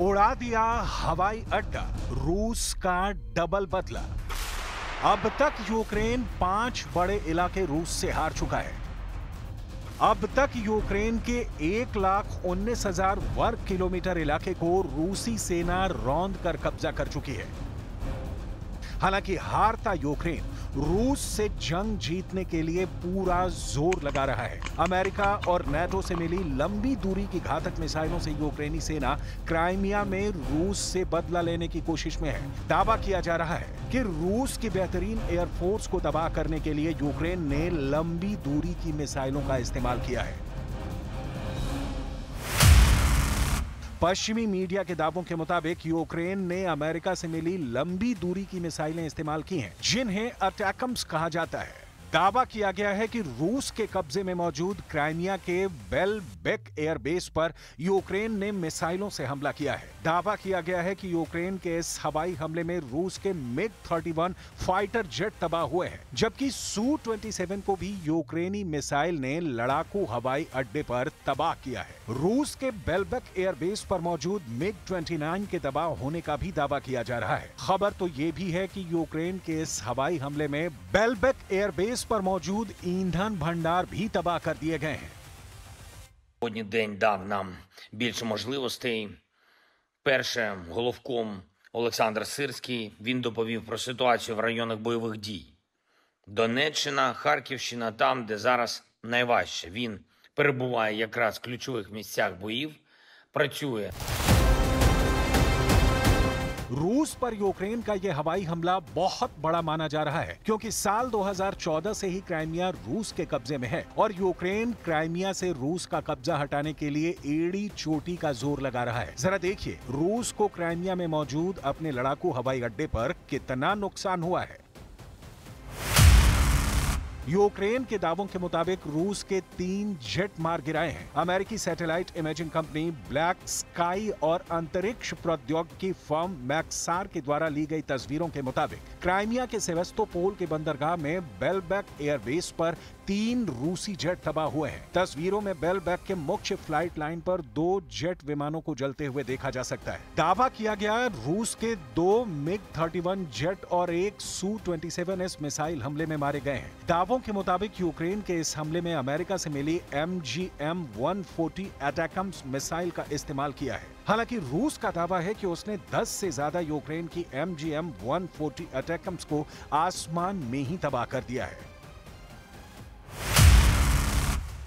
उड़ा दिया हवाई अड्डा, रूस का डबल बदला। अब तक यूक्रेन 5 बड़े इलाके रूस से हार चुका है। अब तक यूक्रेन के 1,19,000 वर्ग किलोमीटर इलाके को रूसी सेना रौंद कर कब्जा कर चुकी है। हालांकि हारता यूक्रेन रूस से जंग जीतने के लिए पूरा जोर लगा रहा है। अमेरिका और नाटो से मिली लंबी दूरी की घातक मिसाइलों से यूक्रेनी सेना क्राइमिया में रूस से बदला लेने की कोशिश में है। दावा किया जा रहा है कि रूस की बेहतरीन एयरफोर्स को तबाह करने के लिए यूक्रेन ने लंबी दूरी की मिसाइलों का इस्तेमाल किया है। पश्चिमी मीडिया के दावों के मुताबिक यूक्रेन ने अमेरिका से मिली लंबी दूरी की मिसाइलें इस्तेमाल की हैं, जिन्हें अटैकम्स कहा जाता है। दावा किया गया है कि रूस के कब्जे में मौजूद क्राइमिया के बेलबेक एयरबेस पर यूक्रेन ने मिसाइलों से हमला किया है। दावा किया गया है कि यूक्रेन के इस हवाई हमले में रूस के मिग-31 फाइटर जेट तबाह हुए हैं, जबकि सू-27 को भी यूक्रेनी मिसाइल ने लड़ाकू हवाई अड्डे पर तबाह किया है। रूस के बेलबेक एयरबेस पर मौजूद मिग-29 के तबाह होने का भी दावा किया जा रहा है। खबर तो यह भी है कि यूक्रेन के इस हवाई हमले में बेलबेक एयरबेस पर मौजूद ईंधन भंडार भी तबाह कर दिए गए हैं। Сьогодні день дав нам більше можливостей. Перше, головком Олександр Сирський, він доповів про ситуацію в районах бойових дій. Донеччина, Харківщина, там, де зараз найважче. Він перебуває якраз в ключових місцях боїв, працює. रूस पर यूक्रेन का यह हवाई हमला बहुत बड़ा माना जा रहा है, क्योंकि साल 2014 से ही क्राइमिया रूस के कब्जे में है और यूक्रेन क्राइमिया से रूस का कब्जा हटाने के लिए एड़ी चोटी का जोर लगा रहा है। जरा देखिए रूस को क्राइमिया में मौजूद अपने लड़ाकू हवाई अड्डे पर कितना नुकसान हुआ है। यूक्रेन के दावों के मुताबिक रूस के 3 जेट मार गिराए हैं। अमेरिकी satellite imaging company black sky और अंतरिक्ष प्रौद्योगिकी फर्म मैक्सार के द्वारा ली गई तस्वीरों के मुताबिक क्राइमिया के सेवेस्तोपोल के बंदरगाह में बेलबेक एयरबेस पर 3 रूसी जेट तबाह हुए हैं। तस्वीरों में बेलबेक के मुख्य फ्लाइट लाइन पर 2 जेट विमानों को जलते हुए देखा जा सकता है। दावा किया गया रूस के 2 मिग-31 जेट और एक सू-27S मिसाइल हमले में मारे गए हैं। दावों के मुताबिक यूक्रेन के इस हमले में अमेरिका से मिली MGM-140 अटैकम्स मिसाइल का इस्तेमाल किया है। हालांकि रूस का दावा है कि उसने 10 से ज्यादा यूक्रेन की MGM-140 अटैकम्स को आसमान में ही तबाह कर दिया है।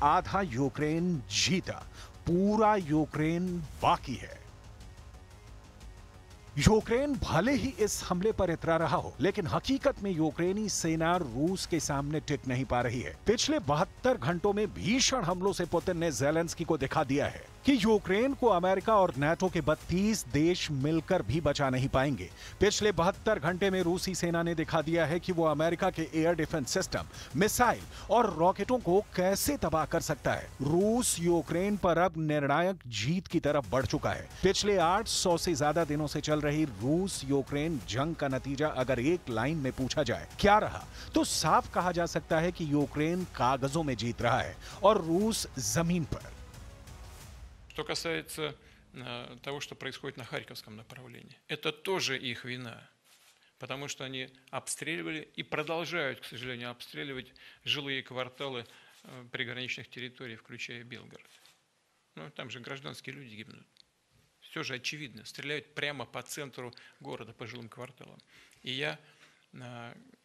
आधा यूक्रेन जीता, पूरा यूक्रेन बाकी है। यूक्रेन भले ही इस हमले पर इतरा रहा हो, लेकिन हकीकत में यूक्रेनी सेना रूस के सामने टिक नहीं पा रही है। पिछले 72 घंटों में भीषण हमलों से पुतिन ने ज़ेलेंस्की को दिखा दिया है कि यूक्रेन को अमेरिका और नाटो के 32 देश मिलकर भी बचा नहीं पाएंगे। पिछले 72 घंटे में रूसी सेना ने दिखा दिया है कि वो अमेरिका के एयर डिफेंस सिस्टम, मिसाइल और रॉकेटों को कैसे तबाह कर सकता है। रूस यूक्रेन पर अब निर्णायक जीत की तरफ बढ़ चुका है। पिछले 800 से ज्यादा दिनों से चल रही रूस यूक्रेन जंग का नतीजा अगर एक लाइन में पूछा जाए क्या रहा, तो साफ कहा जा सकता है कि यूक्रेन कागजों में जीत रहा है और रूस जमीन पर। Что касается того, что происходит на Харьковском направлении, это тоже их вина, потому что они обстреливали и продолжают, к сожалению, обстреливать жилые кварталы приграничных территорий, включая Белгород. Ну, там же гражданские люди гибнут. Все же очевидно, стреляют прямо по центру города, по жилым кварталам. И я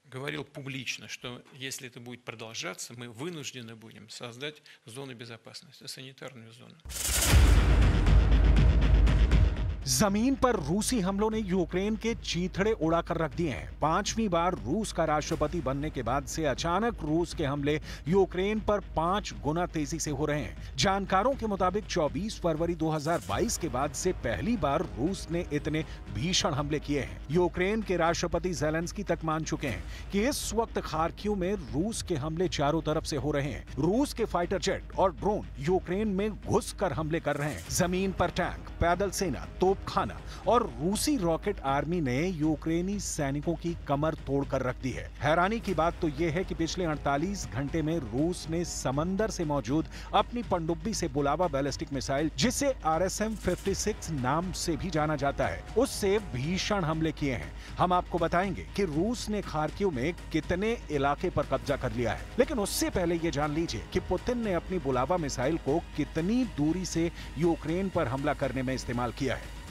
говорил публично, что если это будет продолжаться, мы вынуждены будем создать зону безопасности, санитарную зону. जमीन पर रूसी हमलों ने यूक्रेन के चीथड़े उड़ाकर रख दिए हैं। 5वीं बार रूस का राष्ट्रपति बनने के बाद से अचानक रूस के हमले यूक्रेन पर 5 गुना तेजी से हो रहे हैं। जानकारों के मुताबिक 24 फरवरी 2022 के बाद से पहली बार रूस ने इतने भीषण हमले किए हैं। यूक्रेन के राष्ट्रपति ज़ेलेंस्की तक मान चुके हैं कि इस वक्त खार्किव में रूस के हमले चारों तरफ से हो रहे हैं। रूस के फाइटर जेट और ड्रोन यूक्रेन में घुसकर हमले कर रहे हैं। जमीन पर टैंक, पैदल सेना, खाना और रूसी रॉकेट आर्मी ने यूक्रेनी सैनिकों की कमर तोड़कर रख दी है। हैरानी की बात तो यह है कि पिछले 48 घंटे में रूस ने समंदर से मौजूद अपनी पनडुब्बी से बुलावा बैलिस्टिक मिसाइल, जिसे RSM-56 नाम से भी जाना जाता है, उससे भीषण हमले किए हैं। हम आपको बताएंगे कि रूस ने खार्किव में कितने इलाके पर कब्जा कर लिया है, लेकिन उससे पहले ये जान लीजिए कि पुतिन ने अपनी बुलावा मिसाइल को कितनी दूरी से यूक्रेन पर हमला करने में इस्तेमाल किया है।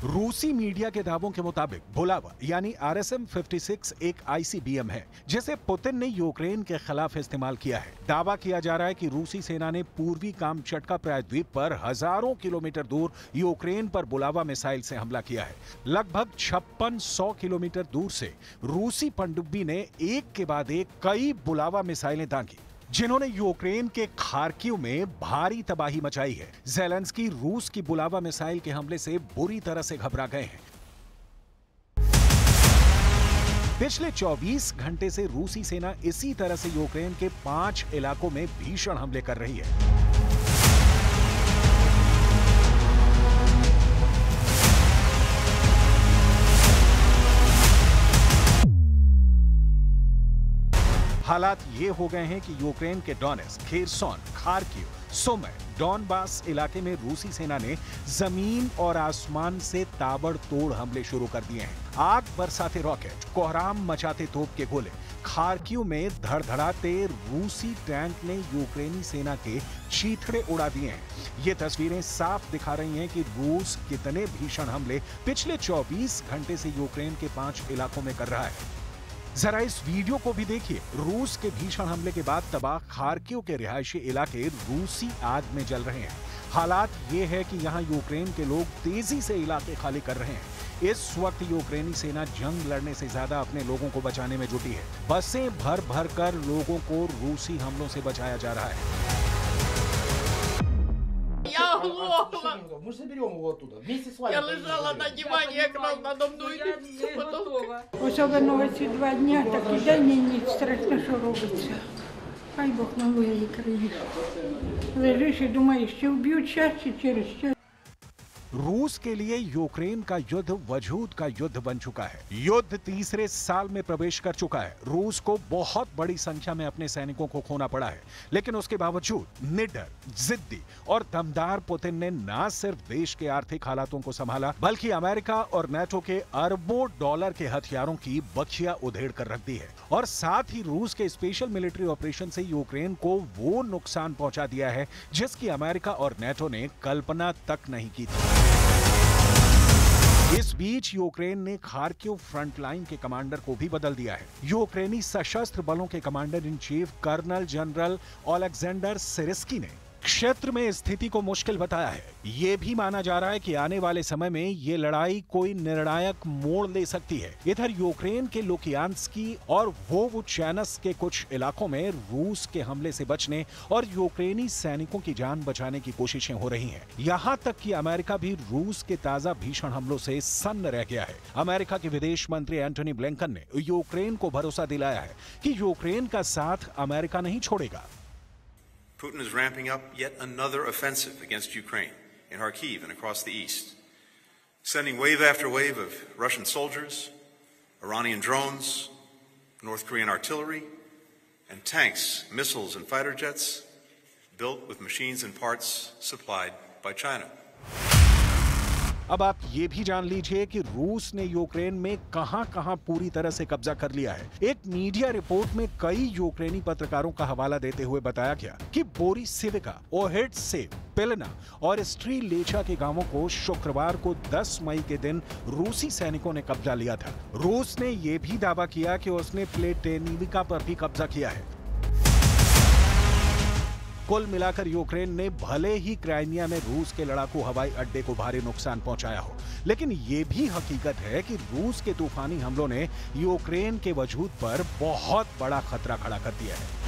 रूसी मीडिया के दावों के मुताबिक बुलावा यानी RSM-56 एक ICBM है, जिसे पुतिन ने यूक्रेन के खिलाफ इस्तेमाल किया है। दावा किया जा रहा है कि रूसी सेना ने पूर्वी कामचटका प्रायद्वीप पर हजारों किलोमीटर दूर यूक्रेन पर बुलावा मिसाइल से हमला किया है। लगभग 5600 किलोमीटर दूर से रूसी पनडुब्बी ने एक के बाद एक कई बुलावा मिसाइलें दागी, जिन्होंने यूक्रेन के खार्किव में भारी तबाही मचाई है। ज़ेलेंस्की रूस की बुलावा मिसाइल के हमले से बुरी तरह से घबरा गए हैं। पिछले 24 घंटे से रूसी सेना इसी तरह से यूक्रेन के 5 इलाकों में भीषण हमले कर रही है। हालात ये हो गए हैं कि यूक्रेन के Donetsk, Kherson, Kharkiv, Sumy, Donbas इलाके में रूसी सेना ने जमीन और आसमान से ताबड़तोड़ हमले शुरू कर दिए हैं। आग बरसाते रॉकेट, कोहराम मचाते तोप के गोले, खार्किव में धड़धड़ाते रूसी टैंक ने यूक्रेनी सेना के चीथड़े उड़ा दिए हैं। ये तस्वीरें साफ दिखा रही हैं कि रूस कितने भीषण हमले पिछले 24 घंटे से यूक्रेन के 5 इलाकों में कर रहा है। जरा इस वीडियो को भी देखिए। रूस के भीषण हमले के बाद तबाह खार्किव के रिहायशी इलाके रूसी आग में जल रहे हैं। हालात ये है कि यहाँ यूक्रेन के लोग तेजी से इलाके खाली कर रहे हैं। इस वक्त यूक्रेनी सेना जंग लड़ने से ज्यादा अपने लोगों को बचाने में जुटी है। बसें भर भर कर लोगों को रूसी हमलों से बचाया जा रहा है। Я оглохла. Мы же заберем его оттуда. Вместе с вами. Я лежала на дивані, якраз надо мною все потолки. Особливо оці 2 дні, такий день і ніч, страшно, що робиться. Хай Бог милує її країну. Лежиш і думаєш, чи вб'ють час, чи через час. रूस के लिए यूक्रेन का युद्ध वजूद का युद्ध बन चुका है। युद्ध तीसरे साल में प्रवेश कर चुका है। रूस को बहुत बड़ी संख्या में अपने सैनिकों को खोना पड़ा है, लेकिन उसके बावजूद निडर, जिद्दी और दमदार पुतिन ने न सिर्फ देश के आर्थिक हालातों को संभाला, बल्कि अमेरिका और नेटो के अरबों डॉलर के हथियारों की बखिया उधेड़ कर रख दी है। और साथ ही रूस के स्पेशल मिलिट्री ऑपरेशन से यूक्रेन को वो नुकसान पहुंचा दिया है जिसकी अमेरिका और नेटो ने कल्पना तक नहीं की थी। इस बीच यूक्रेन ने खार्किव फ्रंटलाइन के कमांडर को भी बदल दिया है। यूक्रेनी सशस्त्र बलों के commander in chief colonel general Oleksandr Syrskyi ने क्षेत्र में स्थिति को मुश्किल बताया है। ये भी माना जा रहा है कि आने वाले समय में ये लड़ाई कोई निर्णायक मोड़ ले सकती है। इधर यूक्रेन के लुकियान्स्की और वोवोचैनस्क के कुछ इलाकों में रूस के हमले से बचने और यूक्रेनी सैनिकों की जान बचाने की कोशिशें हो रही हैं। यहाँ तक कि अमेरिका भी रूस के ताजा भीषण हमलों से सन्न रह गया है। अमेरिका के विदेश मंत्री एंटनी ब्लिंकन ने यूक्रेन को भरोसा दिलाया है कि यूक्रेन का साथ अमेरिका नहीं छोड़ेगा। Putin is ramping up yet another offensive against Ukraine in Kharkiv and across the east, sending wave after wave of Russian soldiers, Iranian drones, North Korean artillery, and tanks, missiles, and fighter jets built with machines and parts supplied by China. अब आप ये भी जान लीजिए कि रूस ने Ukraine में कहां-कहां पूरी तरह से कब्जा कर लिया है। एक मीडिया रिपोर्ट में कई यूक्रेनी पत्रकारों का हवाला देते हुए बताया गया कि बोरिसिविका, ओहेड्से, पिलना और स्ट्रीलेचा के गांवों को शुक्रवार को 10 मई के दिन रूसी सैनिकों ने कब्जा लिया था। रूस ने यह भी दावा किया कि उसने प्लेटेनिविका पर भी कब्जा किया है। कुल मिलाकर यूक्रेन ने भले ही क्राइमिया में रूस के लड़ाकू हवाई अड्डे को भारी नुकसान पहुंचाया हो, लेकिन ये भी हकीकत है कि रूस के तूफानी हमलों ने यूक्रेन के वजूद पर बहुत बड़ा खतरा खड़ा कर दिया है।